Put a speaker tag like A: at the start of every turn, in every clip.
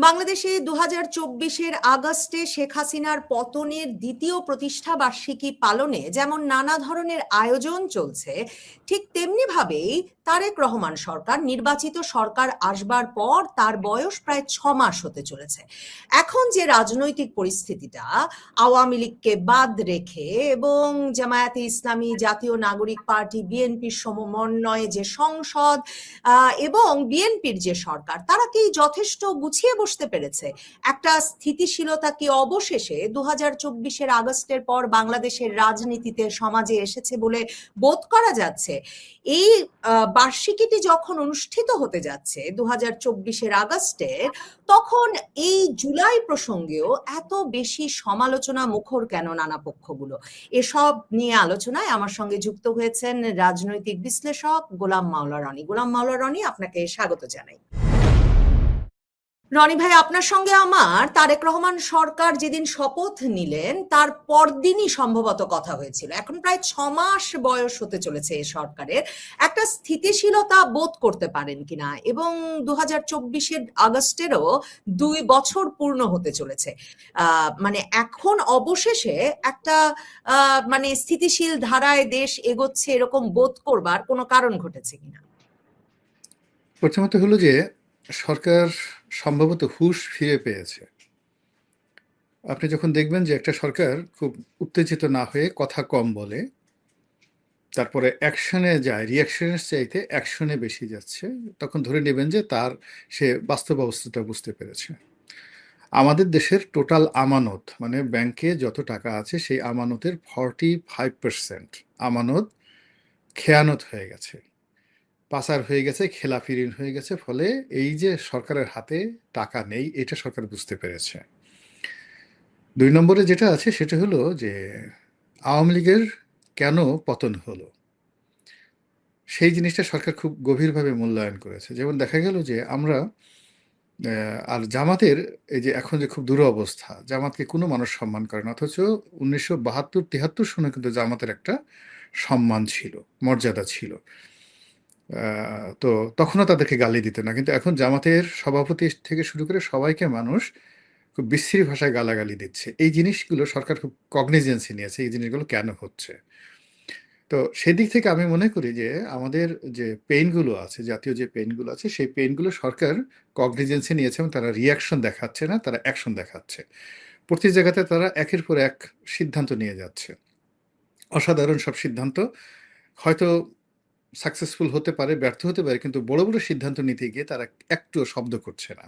A: বাংলাদেশে ২০২৪-এর আগস্টে শেখ হাসিনার পতনের দ্বিতীয় প্রতিষ্ঠা বার্ষিকী পালনে যেমন নানা ধরনের আয়োজন চলছে, ঠিক তেমনিভাবেই তারেক রহমান সরকার নির্বাচিত সরকার আসবার পর তার বয়স প্রায় ৬ মাস হতে চলেছে। এখন যে রাজনৈতিক পরিস্থিতিটা, আওয়ামী লীগকে বাদ রেখে এবং জামায়াতে ইসলামী, জাতীয় নাগরিক পার্টি, বিএনপির সমন্বয়ে যে সংসদ এবং বিএনপির যে সরকার, তারা কি যথেষ্ট গুছিয়ে বসতে পেরেছে? একটা স্থিতিশীলতা কি অবশেষে ২০২৪-এর আগস্টের পর বাংলাদেশের রাজনীতিতে, সমাজে এসেছে বলে বোধ করা যাচ্ছে? এই বার্ষিকীটি যখন অনুষ্ঠিত হতে যাচ্ছে ২০২৪-এর আগস্টের, তখন এই জুলাই প্রসঙ্গেও এত বেশি সমালোচনা মুখর কেন নানা পক্ষগুলো? এসব নিয়ে আলোচনায় আমার সঙ্গে যুক্ত হয়েছেন রাজনৈতিক বিশ্লেষক গোলাম মাওলা রনি। গোলাম মাওলা রনি, আপনাকে স্বাগত জানাই। রনি ভাই, আপনার সঙ্গে আমার তারেক রহমান সরকার যেদিন শপথ নিলেন তার পরদিনই সম্ভবত কথা হয়েছিল। এখন প্রায় ৬ মাস বয়স হতে চলেছে এই সরকারের। একটা স্থিতিশীলতা বোধ করতে পারেন কিনা, এবং ২০২৪-এর আগস্টেরও ২ বছর পূর্ণ হতে চলেছে। মানে এখন অবশেষে একটা মানে স্থিতিশীল ধারায় দেশ এগোচ্ছে এরকম বোধ করবার কোনো কারণ ঘটেছে কিনা?
B: প্রথমত হলো যে সরকার সম্ভবত হুঁশ ফিরে পেয়েছে। আপনি যখন দেখবেন যে একটা সরকার খুব উত্তেজিত না হয়ে কথা কম বলে, তারপরে অ্যাকশনে যায়, রিয়াকশনের চাইতে অ্যাকশনে বেশি যাচ্ছে, তখন ধরে নেবেন যে সে বাস্তব অবস্থাটা বুঝতে পেরেছে। আমাদের দেশের টোটাল আমানত, মানে ব্যাংকে যত টাকা আছে সেই আমানতের 45% আমানত খেয়ানত হয়ে গেছে, পাচার হয়ে গেছে, খেলাপি ঋণ হয়ে গেছে। ফলে এই যে সরকারের হাতে টাকা নেই, এটা সরকার বুঝতে পেরেছে। ২ নম্বরে যেটা আছে সেটা হলো যে আওয়ামী লীগের কেন পতন হলো, সেই জিনিসটা সরকার খুব গভীরভাবে মূল্যায়ন করেছে। যেমন দেখা গেল যে আমরা আর জামাতের এই যে এখন যে খুব দুরবস্থা, জামাতকে কোনো মানুষ সম্মান করে না, অথচ ১৯৭২-৭৩ সনে কিন্তু জামাতের একটা সম্মান ছিল, মর্যাদা ছিল। তো তখনও তাদেরকে গালি দিত না, কিন্তু এখন জামাতের সভাপতি থেকে শুরু করে সবাইকে মানুষ খুব বিশ্রী ভাষায় গালাগালি দিচ্ছে। এই জিনিসগুলো সরকার খুব কগনিজেন্সি নিয়েছে, এই জিনিসগুলো কেন হচ্ছে। তো সেদিক থেকে আমি মনে করি যে আমাদের যে পেইনগুলো আছে, জাতীয় যে পেইনগুলো আছে, সেই পেইনগুলো সরকার কগনিজেন্সি নিয়েছে এবং তারা রিয়াকশন দেখাচ্ছে না, তারা অ্যাকশন দেখাচ্ছে। প্রতি জায়গাতে তারা একের পর এক সিদ্ধান্ত নিয়ে যাচ্ছে, অসাধারণ সব সিদ্ধান্ত। হয়তো সাকসেসফুল হতে পারে, ব্যর্থ হতে পারে, কিন্তু বড় বড় সিদ্ধান্ত নিতে গিয়ে তারা একটুও শব্দ করছে না।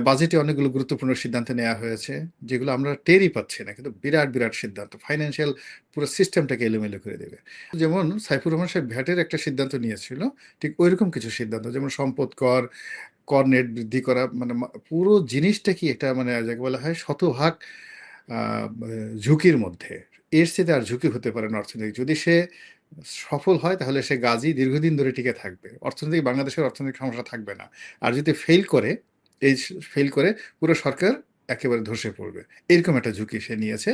B: বাজেটে অনেকগুলো গুরুত্বপূর্ণ সিদ্ধান্ত নেওয়া হয়েছে, যেগুলো আমরা টেরই পাচ্ছি না, কিন্তু বিরাট বিরাট সিদ্ধান্ত, ফাইন্যান্সিয়াল পুরো সিস্টেমটাকে এলোমেলো করে দেবে। যেমন সাইফুর রহমান সাহেব ভ্যাটের একটা সিদ্ধান্ত নিয়েছিল, ঠিক ওইরকম কিছু সিদ্ধান্ত, যেমন সম্পদ কর, কর নেট বৃদ্ধি করা, মানে পুরো জিনিসটা কি এটা, মানে যাকে বলা হয় শতভাগ ঝুঁকির মধ্যে। এর সাথে আর ঝুঁকি হতে পারে না অর্থনৈতিক। যদি সে সফল হয় তাহলে সে গাজী দীর্ঘদিন ধরে টিকে থাকবে, অর্থনৈতিক বাংলাদেশের অর্থনৈতিক সমস্যা থাকবে না। আর যদি ফেল করে পুরো সরকার একেবারে ধসে পড়বে, এরকম একটা ঝুঁকি সে নিয়েছে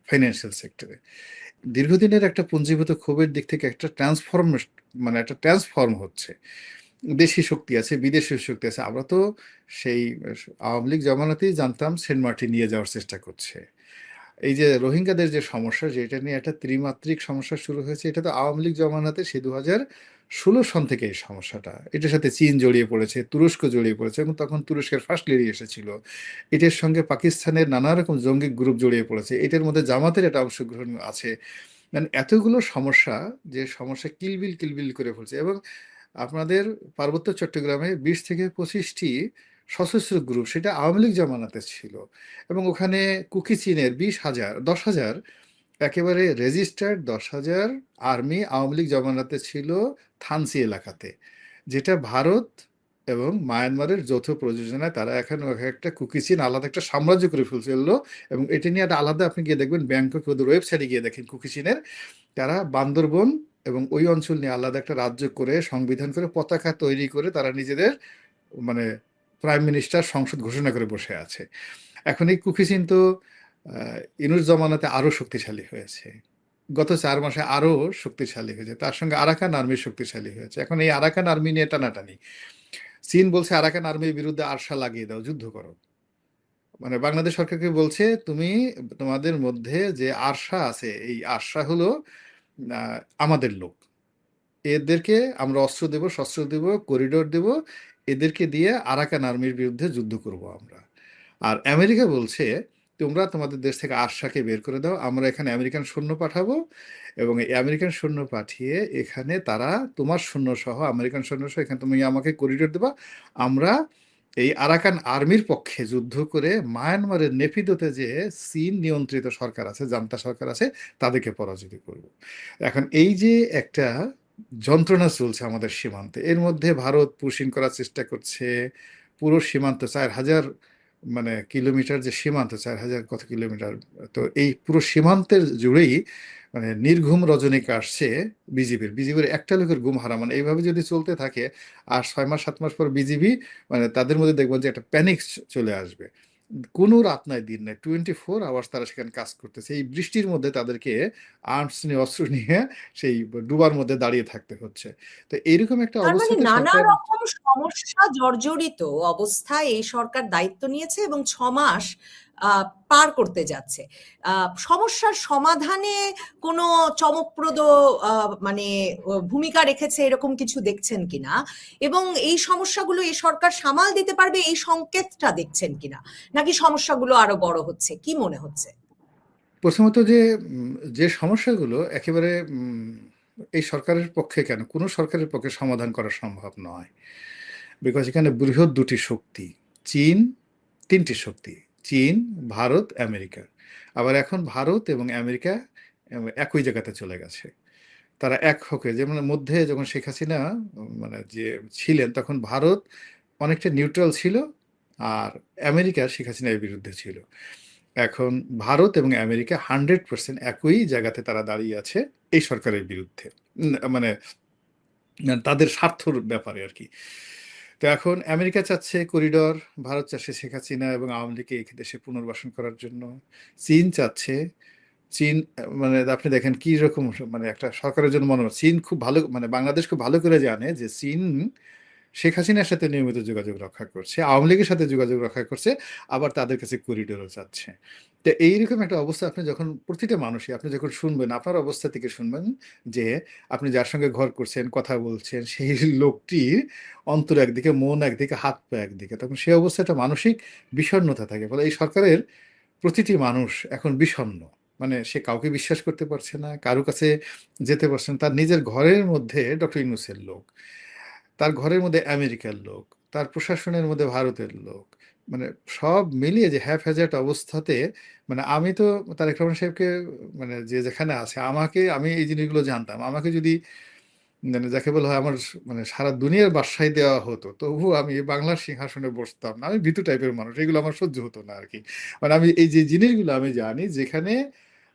B: ফাইন্যান্সিয়াল সেক্টরে। দীর্ঘদিনের একটা পুঞ্জীভূত ক্ষোভের দিক থেকে একটা ট্রান্সফর্ম হচ্ছে। দেশি শক্তি আছে, বিদেশি শক্তি আছে। আমরা তো সেই আওয়ামী লীগ জমানাতেই জানতাম সেন্ট মার্টিন নিয়ে যাওয়ার চেষ্টা করছে। এই যে রোহিঙ্গাদের যে সমস্যা, যেটা নিয়ে একটা ত্রিমাত্রিক সমস্যা শুরু হয়েছে, এটা তো আওয়ামী লীগ জমানাতে সেই 2016 সন থেকে এই সমস্যাটা, এটার সাথে চীন জড়িয়ে পড়েছে, তুরস্ক জড়িয়ে পড়েছে, এবং তখন তুরস্কের ফার্স্ট লেডি এসেছিল। এটার সঙ্গে পাকিস্তানের নানা রকম জঙ্গি গ্রুপ জড়িয়ে পড়েছে, এটার মধ্যে জামাতের একটা অংশগ্রহণ আছে। মানে এতগুলো সমস্যা, যে সমস্যা কিলবিল কিলবিল করে ফেলছে। এবং আপনাদের পার্বত্য চট্টগ্রামে 20 থেকে 25টি সশস্ত্র গ্রুপ, সেটা আওয়ামী লীগ জমানাতে ছিল। এবং ওখানে কুকি চীনের 10,000 একেবারে রেজিস্টার্ড 10,000 আর্মি আওয়ামী লীগ জমানাতে ছিল থানসি এলাকাতে, যেটা ভারত এবং মায়ানমারের যৌথ প্রযোজনায় তারা এখন একটা কুকি চীন আলাদা একটা সাম্রাজ্য করে ফেলছিল। এবং এটা নিয়ে একটা আলাদা, আপনি গিয়ে দেখবেন ব্যাংকক ওদের ওয়েবসাইটে গিয়ে দেখেন, কুকি চীনের তারা বান্দরবন এবং ওই অঞ্চল নিয়ে আলাদা একটা রাজ্য করে, সংবিধান করে, পতাকা তৈরি করে তারা নিজেদের, মানে প্রাইম মিনিস্টার, সংসদ ঘোষণা করে বসে আছে। এখন এই কুকি চীন তো ইনুস জমানাতে আরো শক্তিশালী হয়েছে, গত 4 মাসে আরো শক্তিশালী হয়েছে, তার সঙ্গে আরাকান আর্মি শক্তিশালী হয়েছে। এখন এই আরাকান আর্মি নিয়ে টানাটানি। চীন বলছে আরাকান আর্মির বিরুদ্ধে আরশা লাগিয়ে দাও, যুদ্ধ করো। মানে বাংলাদেশ সরকারকে বলছে তুমি তোমাদের মধ্যে যে আরশা আছে এই আরশা হলো আমাদের লোক, এদেরকে আমরা অস্ত্র দেব, শস্ত্র দেব, করিডোর দেব, এদেরকে দিয়ে আরাকান আর্মির বিরুদ্ধে যুদ্ধ করব আমরা। আর আমেরিকা বলছে তোমরা তোমাদের দেশ থেকে আরশাকে বের করে দাও, আমরা এখানে আমেরিকান সৈন্য পাঠাবো, এবং এই আমেরিকান সৈন্য পাঠিয়ে এখানে তারা তোমার সৈন্য সহ, আমেরিকান সৈন্য সহ এখানে তুমি আমাকে করিডোর দেবা, আমরা এই আরাকান আর্মির পক্ষে যুদ্ধ করে মায়ানমারের নেপিদোতে যে চীন নিয়ন্ত্রিত সরকার আছে, জান্তা সরকার আছে, তাদেরকে পরাজিত করব। এখন এই যে একটা যন্ত্রণা চলছে আমাদের সীমান্তে, এর মধ্যে ভারত পুশিং করার চেষ্টা করছে পুরো সীমান্ত 4,000 মানে কিলোমিটার, যে সীমান্ত 4,000 কত কিলোমিটার, তো এই পুরো সীমান্তের জুড়েই মানে নির্ঘুম রজনীকা আসছে বিজিবির একটা লোকের ঘুম হারাম। মানে এইভাবে যদি চলতে থাকে আর 6 মাস 7 মাস পর বিজিবি মানে তাদের মধ্যে দেখবেন যে একটা প্যানিক চলে আসবে। কোনো রাত নাই দিন নাই, 24 আওয়ার্স তারা সেখানে কাজ করতেছে। এই বৃষ্টির মধ্যে তাদেরকে আর্মস নিয়ে, অস্ত্র নিয়ে সেই ডুবার মধ্যে দাঁড়িয়ে থাকতে হচ্ছে। তো এইরকম একটা
A: তার মানে
B: অবস্থাতে
A: নানা
B: সরকার,
A: রকম সমস্যা জর্জরিত অবস্থায় এই সরকার দায়িত্ব নিয়েছে এবং 6 মাস পার করতে যাচ্ছে। সমস্যার সমাধানে কোনো চমকপ্রদ মানে ভূমিকা রেখেছে এরকম কিছু দেখছেন কিনা, এবং এই সমস্যাগুলো এই সরকার সামাল দিতে পারবে এই সংকেতটা দেখছেন কিনা, নাকি সমস্যাগুলো আরো বড় হচ্ছে, কি মনে হচ্ছে?
B: প্রথমত যে সমস্যাগুলো একেবারে এই সরকারের পক্ষে, কেন কোনো সরকারের পক্ষে সমাধান করা সম্ভব নয়, বিকজ এখানে বৃহৎ দুটি শক্তি, চীন, তিনটি শক্তি, চীন, ভারত, আমেরিকা। আবার এখন ভারত এবং আমেরিকা একই জায়গাতে চলে গেছে। তারা এক হকে, যেমন মধ্যে যখন শেখ হাসিনা মানে যে ছিলেন তখন ভারত অনেকটা নিউট্রাল ছিল, আর আমেরিকা শেখ হাসিনার বিরুদ্ধে ছিল। এখন ভারত এবং আমেরিকা 100% একই জায়গাতে তারা দাঁড়িয়ে আছে এই সরকারের বিরুদ্ধে, মানে তাদের স্বার্থর ব্যাপারে আর কি। তো এখন আমেরিকা চাচ্ছে করিডর, ভারত চাচ্ছে শেখ হাসিনা এবং আওয়ামী লীগকে এই দেশে পুনর্বাসন করার জন্য, চীন চাচ্ছে, চীন মানে আপনি দেখেন কি রকম মানে একটা সরকারের জন্য মনে হয় চীন খুব ভালো, মানে বাংলাদেশ খুব ভালো করে জানে যে চীন শেখ হাসিনার সাথে নিয়মিত যোগাযোগ রক্ষা করছে, আওয়ামী লীগের সাথে যোগাযোগ রক্ষা করছে, আবার তাদের কাছে করিডোরও চাচ্ছে। তো এইরকম একটা অবস্থা আপনি যখন প্রতিটা মানুষই আপনি যখন শুনবেন, আপনার অবস্থা থেকে শুনবেন যে আপনি যার সঙ্গে ঘর করছেন, কথা বলছেন, সেই লোকটির অন্তর একদিকে, মন একদিকে, হাত পা একদিকে, তখন সেই অবস্থাটা মানসিক বিষণ্ণতা থাকে। ফলে এই সরকারের প্রতিটি মানুষ এখন বিষণ্ণ, মানে সে কাউকে বিশ্বাস করতে পারছে না, কারো কাছে যেতে পারছে না। তার নিজের ঘরের মধ্যে ডক্টর ইউনূসের লোক, তার ঘরের মধ্যে আমেরিকার লোক, তার প্রশাসনের মধ্যে ভারতের লোক, মানে সব মিলিয়ে যে হ্যাজার্ড অবস্থাতে, মানে আমি তো তারেক রহমান সাহেবকে মানে যে যেখানে আছে, আমি এই জিনিসগুলো জানতাম, আমাকে যদি মানে যাকে বলা হয় আমার মানে সারা দুনিয়ার বাদশাহী দেওয়া হতো, তবু আমি এই বাংলার সিংহাসনে বসতাম না। আমি ভীতু টাইপের মানুষ, এগুলো আমার সহ্য হতো না আর কি। মানে আমি এই যে জিনিসগুলো আমি জানি, যেখানে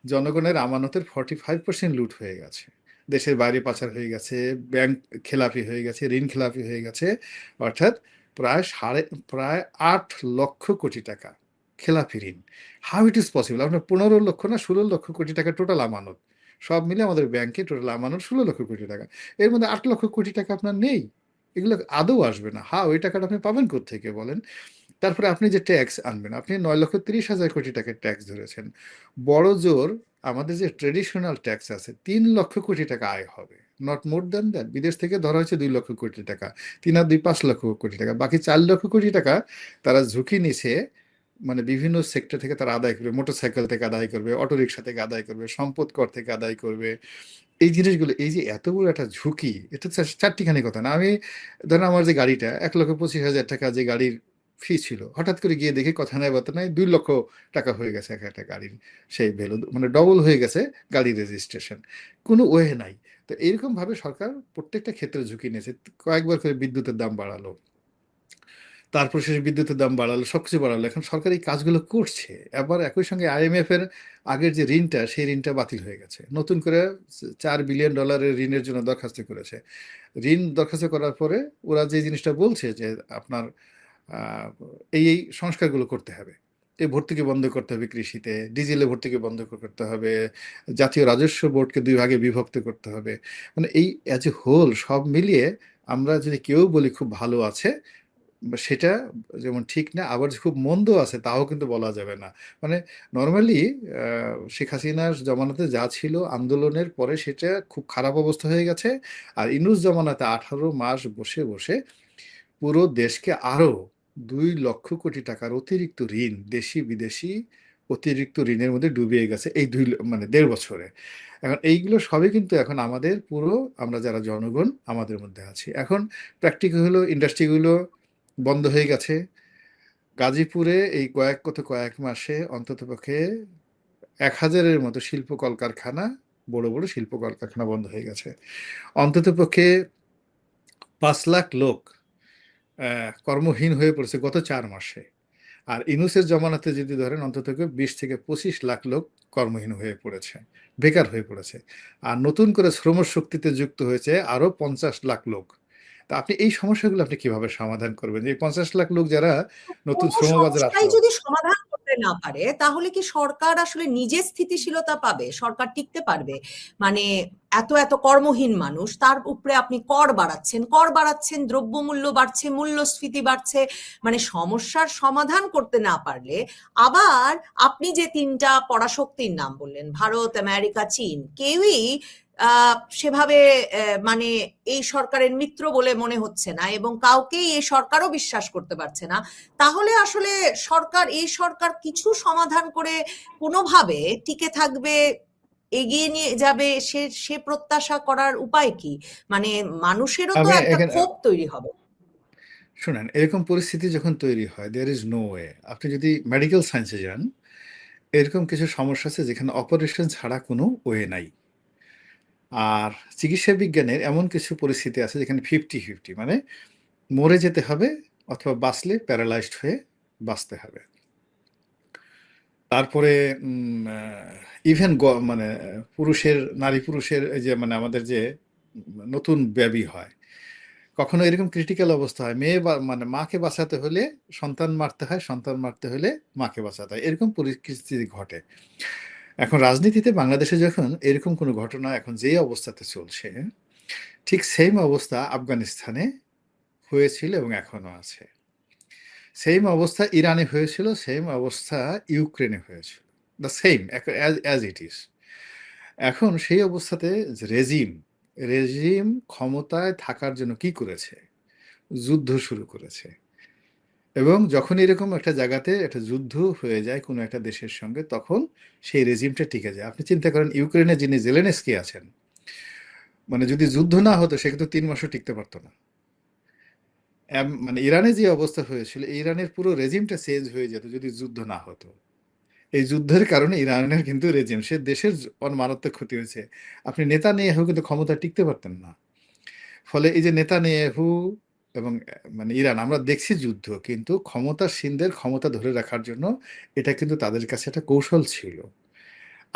B: জনগণের আমানতের 45% লুট হয়ে গেছে, দেশের বাইরে পাচার হয়ে গেছে, ব্যাংক খেলাপি হয়ে গেছে, ঋণ খেলাপি হয়ে গেছে, অর্থাৎ প্রায় 8 লক্ষ কোটি টাকা খেলাপি ঋণ। How it is possible? আপনার 15 লক্ষ না 16 লক্ষ কোটি টাকা টোটাল আমানত, সব মিলে আমাদের ব্যাংকে টোটাল আমানত 16 লক্ষ কোটি টাকা। এর মধ্যে 8 লক্ষ কোটি টাকা আপনার নেই, এগুলো আদৌ আসবে না। ওই টাকাটা আপনি পাবেন কোত্থেকে বলেন? তারপরে আপনি যে ট্যাক্স আনবেন, আপনি 9,30,000 কোটি টাকার ট্যাক্স ধরেছেন। বড় জোর আমাদের যে ট্রেডিশনাল ট্যাক্স আছে 3 লক্ষ কোটি টাকা আয় হবে, নট মোর দ্যান দ্যাট। বিদেশ থেকে ধরা হয়েছে 2 লক্ষ কোটি টাকা, 3 আর 2 5 লক্ষ কোটি টাকা, বাকি 4 লক্ষ কোটি টাকা তারা ঝুঁকি নিছে, মানে বিভিন্ন সেক্টর থেকে তারা আদায় করবে, মোটরসাইকেল থেকে আদায় করবে, অটোরিকশা থেকে আদায় করবে, সম্পদ কর থেকে আদায় করবে। এই জিনিসগুলো, এই যে এত বড় একটা ঝুঁকি, এটা চারটিখানি কথা না। আমি ধরেন আমার যে গাড়িটা 1,25,000 টাকা যে গাড়ির ফি ছিল, হঠাৎ করে গিয়ে দেখি কথা নাই বার্তা নাই 2 লক্ষ টাকা হয়ে গেছে এক একটা গাড়ির সেই ভ্যালু, মানে ডবল হয়ে গেছে গাড়ির রেজিস্ট্রেশন, কোনো ওয়ে নাই। তো এরকম ভাবে সরকার প্রত্যেকটা ক্ষেত্রে ঝুঁকি নিয়েছে। কয়েকবার করে বিদ্যুতের দাম বাড়ালো, তারপর শেষে বিদ্যুতের দাম বাড়ালো, সবকিছু বাড়ালো। এখন সরকার এই কাজগুলো করছে। আবার একই সঙ্গে আইএমএফ এর আগের যে ঋণটা, সেই ঋণটা বাতিল হয়ে গেছে, নতুন করে $4 বিলিয়ন ঋণের জন্য দরখাস্ত করেছে। ঋণ দরখাস্ত করার পরে ওরা যে জিনিসটা বলছে যে আপনার এই সংস্কারগুলো করতে হবে, এই ভর্তুকি বন্ধ করতে হবে, কৃষিতে ডিজেলে ভর্তুকি বন্ধ করতে হবে, জাতীয় রাজস্ব বোর্ডকে 2 ভাগে বিভক্ত করতে হবে। মানে এই অ্যাজ এ হোল সব মিলিয়ে আমরা যদি কেউ বলি খুব ভালো আছে, সেটা যেমন ঠিক না, আবার যে খুব মন্দ আছে তাও কিন্তু বলা যাবে না। মানে নরমালি শেখ হাসিনার জমানাতে যা ছিল আন্দোলনের পরে সেটা খুব খারাপ অবস্থা হয়ে গেছে। আর ইনুস জমানাতে 18 মাস বসে বসে পুরো দেশকে আরো 2 লক্ষ কোটি টাকার অতিরিক্ত ঋণ, দেশি বিদেশি অতিরিক্ত ঋণের মধ্যে ডুবিয়ে গেছে এই মানে 1.5 বছরে। এখন এইগুলো সবই কিন্তু এখন আমাদের পুরো, আমরা যারা জনগণ আমাদের মধ্যে আছি। এখন প্র্যাকটিক্যাল হলো ইন্ডাস্ট্রিগুলো বন্ধ হয়ে গেছে। গাজীপুরে এই কয়েক মাসে অন্ততপক্ষে 1000-এর মতো শিল্প কলকারখানা, বড় বড় শিল্প কলকারখানা বন্ধ হয়ে গেছে। অন্ততপক্ষে 5 লাখ লোক কর্মহীন হয়ে পড়েছে গত 4 মাসে। আর ইনুসের জমানাতে যদি ধরেন অন্তত 20 থেকে 25 লাখ লোক কর্মহীন হয়ে পড়েছে, বেকার হয়ে পড়েছে। আর নতুন করে শ্রমশক্তিতে যুক্ত হয়েছে আরো 50 লাখ লোক। তা আপনি এই সমস্যাগুলো আপনি কিভাবে সমাধান করবেন? যে এই 50 লাখ লোক যারা নতুন
A: কোনো
B: শ্রমবাজারে
A: সমস্যাই
B: আসলো।
A: যদি সমাধান করতে না পারে তাহলে কি সরকার আসলে নিজে স্থিতিশীলতা পাবে? সরকার টিকতে পারবে? মানে এত এত কর্মহীন মানুষ, তার উপরে আপনি কর বাড়াচ্ছেন, দ্রব্যমূল্য বাড়ছে, মূল্যস্ফীতি বাড়ছে। মানে সমস্যার সমাধান করতে না পারলে আবার আপনি যে তিনটা পরাশক্তির নাম বললেন, ভারত, আমেরিকা, চীন, কেউই সেভাবে মানে এই সরকারের মিত্র বলে মনে হচ্ছে না, এবং কাউকেই এই সরকারও বিশ্বাস করতে পারছে না। তাহলে আসলে এই সরকার কিছু সমাধান করে কোনোভাবে টিকে থাকবে, এগিয়ে নিয়ে যাবে, সে সে প্রত্যাশা করার উপায় কি? মানে মানুষেরও তো
B: আমি
A: একটা
B: এখানে
A: ক্ষোভ তৈরি হবে।
B: শুনেন, এরকম পরিস্থিতি যখন তৈরি হয়, দেয়ার ইজ নো ওয়ে। আপনি যদি মেডিকেল সায়েন্সে যান, এরকম কিছু সমস্যা আছে যেখানে অপারেশন ছাড়া কোনো ওয়ে নাই। আর চিকিৎসা বিজ্ঞানের এমন কিছু পরিস্থিতি আছে যেখানে 50-50, মানে মরে যেতে হবে অথবা বাঁচলে প্যারালাইজড হয়ে বাঁচতে হবে। তারপরে ইভেন মানে নারী পুরুষের এই যে মানে আমাদের যে নতুন বেবি হয়, কখনো এরকম ক্রিটিক্যাল অবস্থা হয়, মানে মাকে বাঁচাতে হলে সন্তান মারতে হয়, সন্তান মারতে হলে মাকে বাঁচাতে হয়, এরকম পরিস্থিতি ঘটে। এখন রাজনীতিতে বাংলাদেশে যখন এরকম কোনো ঘটনা এখন যে অবস্থাতে চলছে, ঠিক সেম অবস্থা আফগানিস্তানে হয়েছিল এবং এখনো আছে। সেম অবস্থা ইরানে হয়েছিল, সেম অবস্থা ইউক্রেনে হয়েছিল। The same as it is. এখন সেই অবস্থাতে রেজিম রেজিম ক্ষমতায় থাকার জন্য কি করেছে? যুদ্ধ শুরু করেছে। এবং যখন এরকম একটা জায়গাতে একটা যুদ্ধ হয়ে যায় কোনো একটা দেশের সঙ্গে, তখন সেই রেজিমটা টিকে যায়। আপনি চিন্তা করেন ইউক্রেনে যিনি জেলেনস্কি আছেন, মানে যদি যুদ্ধ না হতো সে কিন্তু 3 মাসও টিকতে পারতো না। মানে ইরানে যে অবস্থা হয়েছিল, ইরানের পুরো রেজিমটা চেঞ্জ হয়ে যেত যদি যুদ্ধ না হতো। এই যুদ্ধের কারণে ইরানের কিন্তু রেজিম, সে দেশের মারাত্মক ক্ষতি হয়েছে। আপনি নেতানিয়াহু কিন্তু ক্ষমতা টিকতে পারতেন না। ফলে এই যে নেতানিয়াহু এবং মানে ইরান, আমরা দেখছি যুদ্ধ, কিন্তু ক্ষমতাসীনদের ক্ষমতা ধরে রাখার জন্য এটা কিন্তু তাদের কাছে একটা কৌশল ছিল।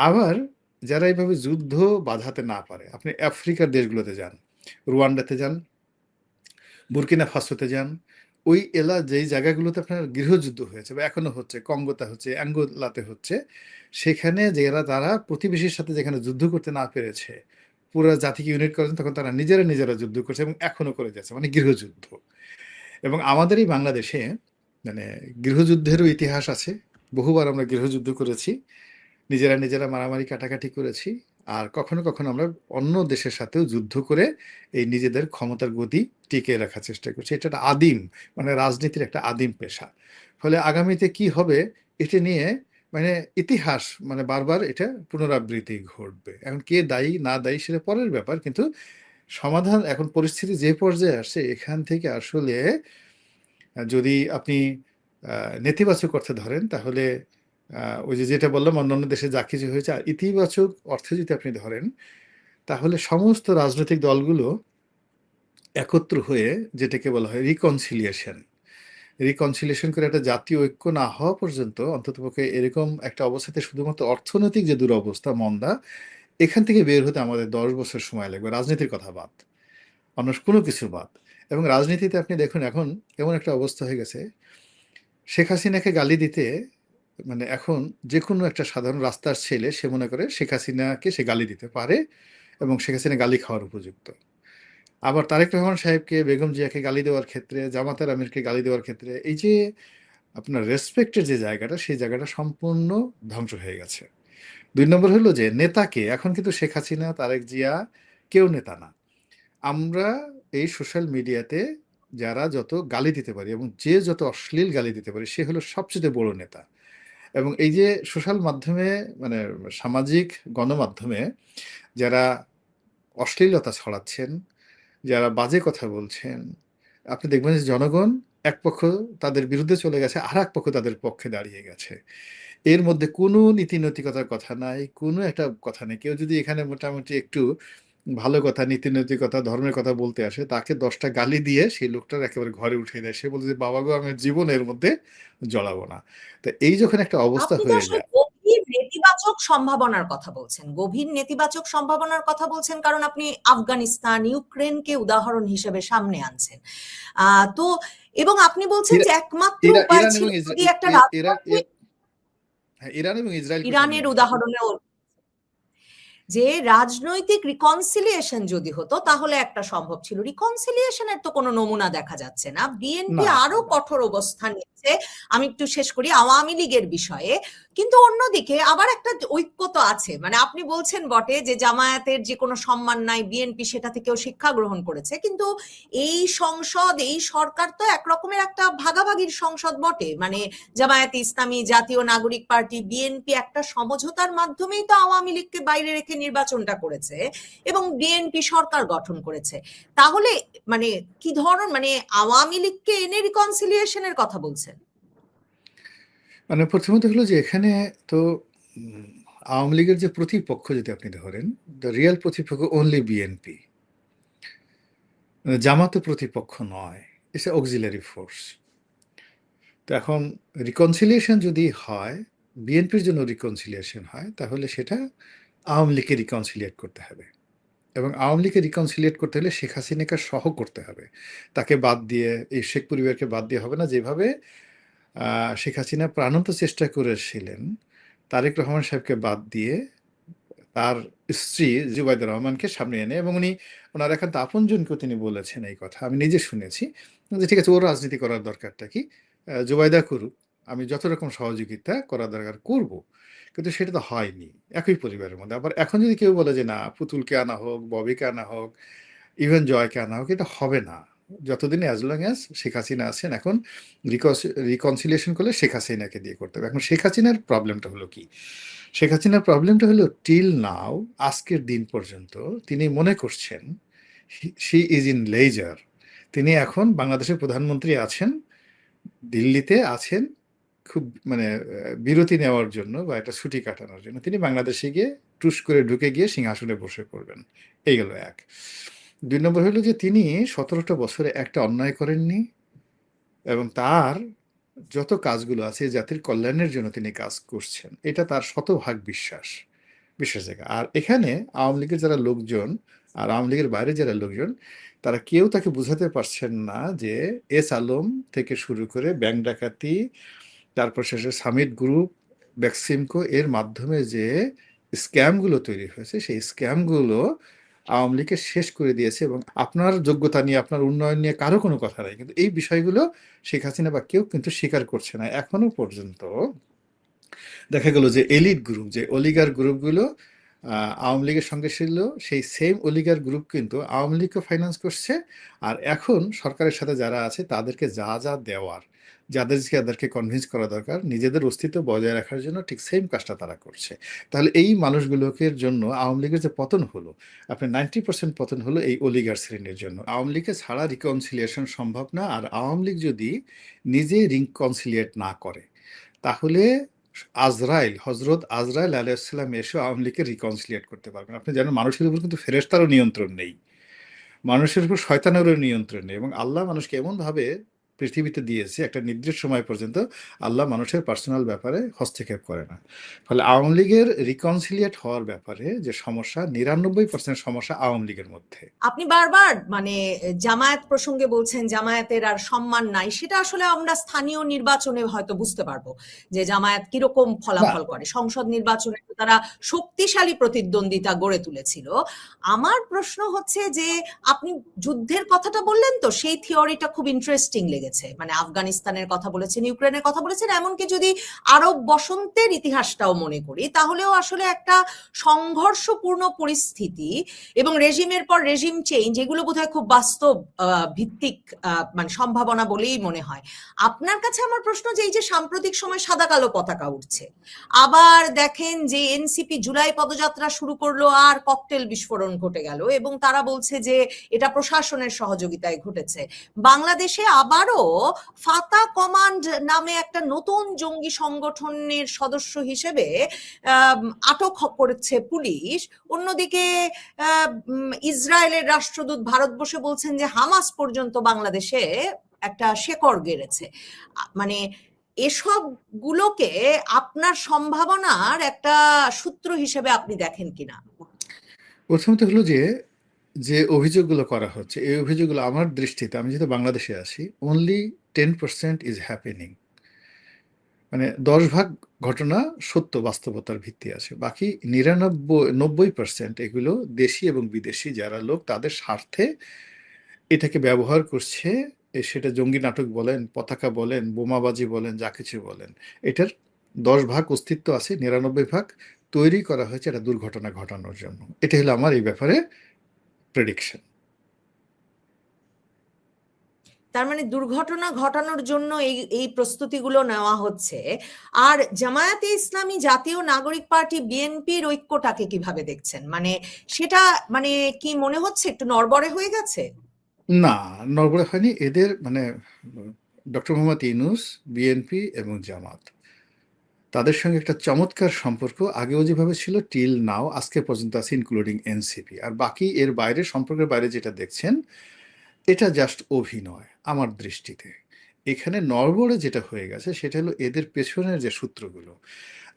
B: আবার যারা এইভাবে যুদ্ধ বাধাতে না পারে, আপনি আফ্রিকার দেশগুলোতে যান, রুয়ান্ডাতে যান, বুর্কিনা ফাসোতে যান, ওই যেই জায়গাগুলোতে আপনার গৃহযুদ্ধ হয়েছে বা এখনো হচ্ছে, কঙ্গোতে হচ্ছে, অ্যাঙ্গোলাতে হচ্ছে, সেখানে তারা প্রতিবেশীর সাথে যেখানে যুদ্ধ করতে না পেরেছে, পুরো জাতিকে ইউনিট করেছেন, তখন তারা নিজেরা যুদ্ধ করছে এবং এখনো করে যাচ্ছে, মানে গৃহযুদ্ধ। এবং আমাদের এই বাংলাদেশে মানে গৃহযুদ্ধেরও ইতিহাস আছে। বহুবার আমরা গৃহযুদ্ধ করেছি, নিজেরা মারামারি কাটাকাটি করেছি। আর কখনো কখনো আমরা অন্য দেশের সাথেও যুদ্ধ করে এই নিজেদের ক্ষমতার গতি টিকিয়ে রাখার চেষ্টা করছি। এটা একটা আদিম, মানে রাজনীতির একটা আদিম পেশা। ফলে আগামীতে কি হবে এটা নিয়ে মানে ইতিহাস মানে বারবার এটা পুনরাবৃত্তি ঘটবে। এখন কে দায়ী না দায়ী সেটা পরের ব্যাপার, কিন্তু সমাধান এখন পরিস্থিতি যে পর্যায়ে আসছে, এখান থেকে আসলে যদি আপনি নেতিবাচক অর্থে ধরেন, তাহলে ওই যে যেটা বললাম অন্যান্য দেশে যা কিছু হয়েছে, আর ইতিবাচক অর্থে যদি আপনি ধরেন, তাহলে সমস্ত রাজনৈতিক দলগুলো একত্র হয়ে যেটাকে বলা হয় রিকনসিলিয়েশন করে একটা জাতীয় ঐক্য না হওয়া পর্যন্ত, অন্ততপক্ষে এরকম একটা অবস্থাতে শুধুমাত্র অর্থনৈতিক যে দুরবস্থা মন্দা, এখান থেকে বের হতে আমাদের 10 বছর সময় লাগবে, রাজনীতির কথা বাদ, অন্য কোনো কিছু বাদ। এবং রাজনীতিতে আপনি দেখুন এখন এমন একটা অবস্থা হয়ে গেছে, শেখ হাসিনাকে গালি দিতে মানে এখন যে কোনো একটা সাধারণ রাস্তার ছেলে সে মনে করে শেখ হাসিনাকে সে গালি দিতে পারে এবং শেখ হাসিনা গালি খাওয়ার উপযুক্ত। আবার তারেক রহমান সাহেবকে, বেগম জিয়াকে গালি দেওয়ার ক্ষেত্রে, জামাতের আমিরকে গালি দেওয়ার ক্ষেত্রে এই যে আপনার রেসপেক্টের যে জায়গাটা, সেই জায়গাটা সম্পূর্ণ ধ্বংস হয়ে গেছে। ২ নম্বর হলো যে নেতাকে, এখন কিন্তু শেখ হাসিনা, তারেক জিয়া কেউ নেতা না। আমরা এই সোশ্যাল মিডিয়াতে যারা যত গালি দিতে পারি এবং যে যত অশ্লীল গালি দিতে পারি, সে হলো সবচেয়ে বড় নেতা। এবং এই যে সোশ্যাল মাধ্যমে, মানে সামাজিক গণমাধ্যমে যারা অশ্লীলতা ছড়াচ্ছেন, যারা বাজে কথা বলছেন, আপনি দেখবেন যে জনগণ এক পক্ষ তাদের বিরুদ্ধে চলে গেছে, আর এক পক্ষ তাদের পক্ষে দাঁড়িয়ে গেছে। এর মধ্যে কোনো নীতি নৈতিকতার কথা নাই, কোনো একটা কথা নেই। কেউ যদি এখানে মোটামুটি একটু ভালো কথা, নীতি নৈতিকতা, ধর্মের কথা বলতে আসে, তাকে ১০টা গালি দিয়ে সেই লোকটার একেবারে ঘরে উঠিয়ে দেয়। সে বলে যে, "বাবা গো, আমি জীবনে এর মধ্যে জড়াবো না।" তো এই যখন একটা অবস্থা
A: আপনি তো
B: হয়ে
A: আসলে
B: যায়,
A: গভীর নেতিবাচক সম্ভাবনার কথা বলছেন, গভীর নেতিবাচক সম্ভাবনার কথা বলছেন, কারণ আপনি আফগানিস্তান, ইউক্রেনকে উদাহরণ হিসেবে সামনে আনছেন। তো এবং আপনি বলছেন
B: ইরা
A: যে একমাত্র
B: ইরা
A: উপায়
B: ইরান
A: ছিল
B: এবং
A: যদি একটা
B: ইরান
A: রাজনৈতিক,
B: হ্যাঁ, ইরান এবং ইসরায়েলকেও সামনে
A: ইরানের
B: আনছি।
A: উদাহরণেও যে রাজনৈতিক রিকনসিলিয়েশন যদি হতো তাহলে একটা সম্ভব ছিল। রিকনসিলিয়েশনের তো কোনো নমুনা দেখা যাচ্ছে না। বিএনপি
B: না,
A: আরো
B: না।
A: কঠোর অবস্থান নিচ্ছে। আমি একটু শেষ করি আওয়ামী লীগের বিষয়ে। কিন্তু অন্যদিকে আবার একটা ঐক্য তো আছে। মানে আপনি বলছেন বটে যে জামায়াতের যে কোনো সম্মান নাই, বিএনপি সেটা থেকেও শিক্ষা গ্রহণ করেছে। কিন্তু এই সংসদ, এই সরকার তো একরকমের একটা ভাগাভাগির সংসদ বটে। মানে জামায়াতে ইসলামী, জাতীয় নাগরিক পার্টি, বিএনপি একটা সমঝোতার মাধ্যমেই তো আওয়ামী লীগকে বাইরে রেখে নির্বাচনটা করেছে এবং বিএনপি সরকার গঠন করেছে। তাহলে মানে কি ধরন, মানে আওয়ামী লীগকে এনে রিকনসিলিয়েশনের কথা বলছেন?
B: মানে প্রথমত হলো যে এখানে তো উম আওয়ামী লীগের যে প্রতিপক্ষ যদি আপনি ধরেন, দ্য রিয়াল প্রতিপক্ষ অনলি বিএনপি। জামাতও প্রতিপক্ষ নয়। It's a auxiliary force. তো এখন রিকনসিলিয়েশন যদি হয়, বিএনপির জন্য রিকনসিলিয়েশন হয়, তাহলে সেটা আওয়ামী লীগকে রিকনসিলিয়েট করতে হবে। এবং আওয়ামী লীগকে রিকনসিলিয়েট করতে হলে শেখ হাসিনাকে সহ করতে হবে। তাকে বাদ দিয়ে, এই শেখ পরিবারকে বাদ দিয়ে হবে না। যেভাবে শেখ হাসিনা প্রাণান্ত চেষ্টা করেছিলেন তারেক রহমান সাহেবকে বাদ দিয়ে তার স্ত্রী জুবাইদা রহমানকে সামনে এনে, এবং ওনার একান্ত আপনজনকেও তিনি বলেছেন এই কথা, আমি নিজে শুনেছি, যে ঠিক আছে, ওর রাজনীতি করার দরকারটা কি, জুবাইদা করুক, আমি যত রকম সহযোগিতা করার দরকার করব। কিন্তু সেটা তো হয়নি একই পরিবারের মধ্যে। আবার এখন যদি কেউ বলে যে না, পুতুলকে আনা হোক, ববিকে আনা হোক, ইভেন জয়কে আনা হোক, এটা হবে না যতদিন, as long as Sheikh Hasina আছেন। এখন রিকনসিলিয়েশন করলে শেখ হাসিনাকে দিয়ে করতে হবে। এখন শেখ হাসিনার প্রবলেমটা হলো কি, শেখ হাসিনার প্রবলেমটা হলো টিল নাও, আজকের দিন পর্যন্ত তিনি মনে করছেন শি ইজ ইন লেজার। তিনি এখন বাংলাদেশের প্রধানমন্ত্রী আছেন, দিল্লিতে আছেন, খুব মানে বিরতি নেওয়ার জন্য বা একটা ছুটি কাটানোর জন্য তিনি বাংলাদেশে গিয়ে টুস করে ঢুকে গিয়ে সিংহাসনে বসে পড়বেন। এই গেল এক। ২ নম্বর হলো যে তিনি ১৭টা বছরে একটা অন্যায় করেননি, এবং তার যত কাজগুলো আছে এই জাতির কল্যাণের জন্য তিনি কাজ করছেন। এটা তার শতভাগ বিশ্বাস জায়গা। আর এখানে আওয়ামী লীগের যারা লোকজন আর আওয়ামী লীগের বাইরে যারা লোকজন, তারা কেউ তাকে বুঝাতে পারছেন না যে এস আলম থেকে শুরু করে ব্যাংক ডাকাতি, তারপর শেষে সামিট গ্রুপ, বেক্সিমকো, এর মাধ্যমে যে স্ক্যামগুলো তৈরি হয়েছে, সেই স্ক্যামগুলো আওয়ামী লীগকে শেষ করে দিয়েছে। এবং আপনার যোগ্যতা নিয়ে, আপনার উন্নয়ন নিয়ে কারো কোনো কথা নাই, কিন্তু এই বিষয়গুলো শেখ হাসিনা বা কেউ কিন্তু স্বীকার করছে না এখনো পর্যন্ত। দেখা গেল যে এলিট গ্রুপ, যে অলিগার গ্রুপগুলো আওয়ামী লীগের সঙ্গে ছিল, সেই সেম অলিগার গ্রুপ কিন্তু আওয়ামী লীগকে ফাইন্যান্স করছে। আর এখন সরকারের সাথে যারা আছে তাদেরকে যা যা দেওয়ার, যাদেরকে কনভিন্স করা দরকার নিজেদের অস্তিত্ব বজায় রাখার জন্য, ঠিক সেম কাজটা তারা করছে। তাহলে এই মানুষগুলোকে জন্য আওয়ামী লীগের যে পতন হলো, আপনার 90% পতন হলো এই অলিগার শ্রেণীর জন্য। আওয়ামী লীগকে ছাড়া রিকনসিলিয়েশন সম্ভব না। আর আওয়ামী লীগ যদি নিজে রিকনসিলিয়েট না করে, তাহলে হজরত আজরাইল আলাইহিসসালাম এসে আওয়ামী লীগকে রিকনসিলিয়েট করতে পারবেন। আপনি জানেন, মানুষের উপর কিন্তু ফেরেশতারও নিয়ন্ত্রণ নেই, মানুষের উপর শয়তানেরও নিয়ন্ত্রণ নেই, এবং আল্লাহ মানুষকে এমনভাবে পৃথিবীতে দিয়েছে একটা নির্দিষ্ট সময় পর্যন্ত আল্লাহ মানুষের পার্সোনাল ব্যাপারে হস্তক্ষেপ করে না। ফলে আওয়ামী লীগের রিকনসিলিয়েট হওয়ার ব্যাপারে যে সমস্যা, 99% সমস্যা আওয়ামী লীগের মধ্যে।
A: আপনি বারবার মানে জামায়াত প্রসঙ্গে বলছেন জামায়াতের আর সম্মান নাই, সেটা আসলে আমরা স্থানীয় নির্বাচনে হয়তো বুঝতে পারবো যে জামায়াত কিরকম
B: না,
A: ফলাফল করে। সংসদ নির্বাচনে তো তারা শক্তিশালী প্রতিদ্বন্দ্বিতা গড়ে তুলেছিল। আমার প্রশ্ন হচ্ছে যে আপনি যুদ্ধের কথাটা বললেন, তো সেই থিওরিটা খুব ইন্টারেস্টিং লেগেছে। মানে আফগানিস্তানের কথা বলেছেন, ইউক্রেনের কথা বলেছেন, এমনকি যদি আরব বসন্তের ইতিহাসটাও মনে করি, তাহলেও আসলে একটা সংঘর্ষপূর্ণ পরিস্থিতি এবং রেজিমের পর রেজিম চেঞ্জ, এগুলো বোধহয় খুব বাস্তব ভিত্তিক মানে সম্ভাবনা বলেই মনে হয়। আপনার কাছে আমার প্রশ্ন যে এই যে সাম্প্রতিক সময় সাদা কালো পতাকা উঠছে, আবার দেখেন যে এনসিপি জুলাই পদযাত্রা শুরু করলো আর ককটেল বিস্ফোরণ ঘটে গেল এবং তারা বলছে যে এটা প্রশাসনের সহযোগিতায় ঘটেছে। বাংলাদেশে আবারও ফাতা কমান্ড নামে একটা নতুন জঙ্গি সংগঠনের সদস্য হিসেবে আটক করেছে পুলিশ। অন্যদিকে ইসরায়েলের রাষ্ট্রদূত ভারতবর্ষে বলছেন যে হামাস পর্যন্ত বাংলাদেশে একটা শেকড় গেড়েছে। মানে এসব গুলোকে আপনার সম্ভাবনার একটা সূত্র হিসেবে আপনি দেখেন কিনা?
B: প্রথমত হলো যে অভিযোগগুলো করা হচ্ছে, এই অভিযোগগুলো আমার দৃষ্টিতে, আমি যেহেতু বাংলাদেশে আছি, only 10% is happening। মানে 10 ভাগ ঘটনা সত্য, বাস্তবতার ভিত্তি আছে, বাকি 90% এগুলো দেশি এবং বিদেশি যারা লোক তাদের স্বার্থে এটাকে ব্যবহার করছে। সেটা জঙ্গি নাটক বলেন, পতাকা বলেন, বোমাবাজি বলেন, যা কিছু বলেন, এটার 10 ভাগ অস্তিত্ব আছে, 99 ভাগ তৈরি করা হয়েছে একটা দুর্ঘটনা ঘটানোর জন্য। এটা হলো আমার এই ব্যাপারে প্রেডিকশন।
A: তার মানে দুর্ঘটনা ঘটানোর জন্য এই প্রস্তুতিগুলো নেওয়া হচ্ছে। আর জামায়াতে ইসলামী, জাতীয় নাগরিক পার্টি, বিএনপির ঐক্যটাকে কিভাবে দেখছেন? মানে সেটা মানে কি মনে হচ্ছে একটু নড়বড়ে হয়ে গেছে?
B: না, নড়বড়ে হয়নি। এদের মানে ডক্টর মোহাম্মদ ইউনূস, বিএনপি এবং জামাত, তাদের সঙ্গে একটা চমৎকার সম্পর্ক আগেও যেভাবে ছিল টিল নাও, আজকে পর্যন্ত আছে, ইনক্লুডিং এনসিপি। আর বাকি এর বাইরে, সম্পর্কের বাইরে যেটা দেখছেন, এটা জাস্ট অভিনয় আমার দৃষ্টিতে। এখানে নড়বড়ে যেটা হয়ে গেছে সেটা হলো এদের পেছনের যে সূত্রগুলো,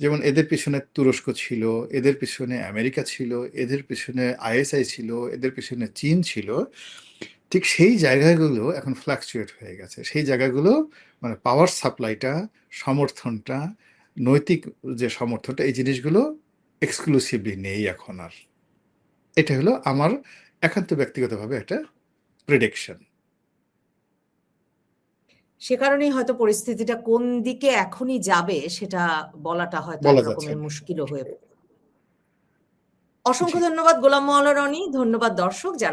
B: যেমন এদের পিছনে তুরস্ক ছিল, এদের পিছনে আমেরিকা ছিল, এদের পিছনে আইএসআই ছিল, এদের পিছনে চীন ছিল। ঠিক সেই জায়গাগুলো এখন ফ্লাকচুয়েট হয়ে গেছে। সেই জায়গাগুলো মানে পাওয়ার সাপ্লাইটা, সমর্থনটা, নৈতিক যে সমর্থনটা, এই জিনিসগুলো এক্সক্লুসিভলি নেই এখন আর। এটা হলো আমার একান্ত ব্যক্তিগতভাবে একটা প্রেডিকশন।
A: সে কারণেই হয়তো পরিস্থিতিটা কোন দিকে এখনই যাবে সেটা বলাটা হয়তো এক
B: বলা যাচ্ছে
A: রকমের
B: না।
A: মুশকিলও হয়ে পড়ে।
B: জি।
A: অসংখ্য ধন্যবাদ গোলাম মোয়াল্লা রনি, ধন্যবাদ দর্শক যারা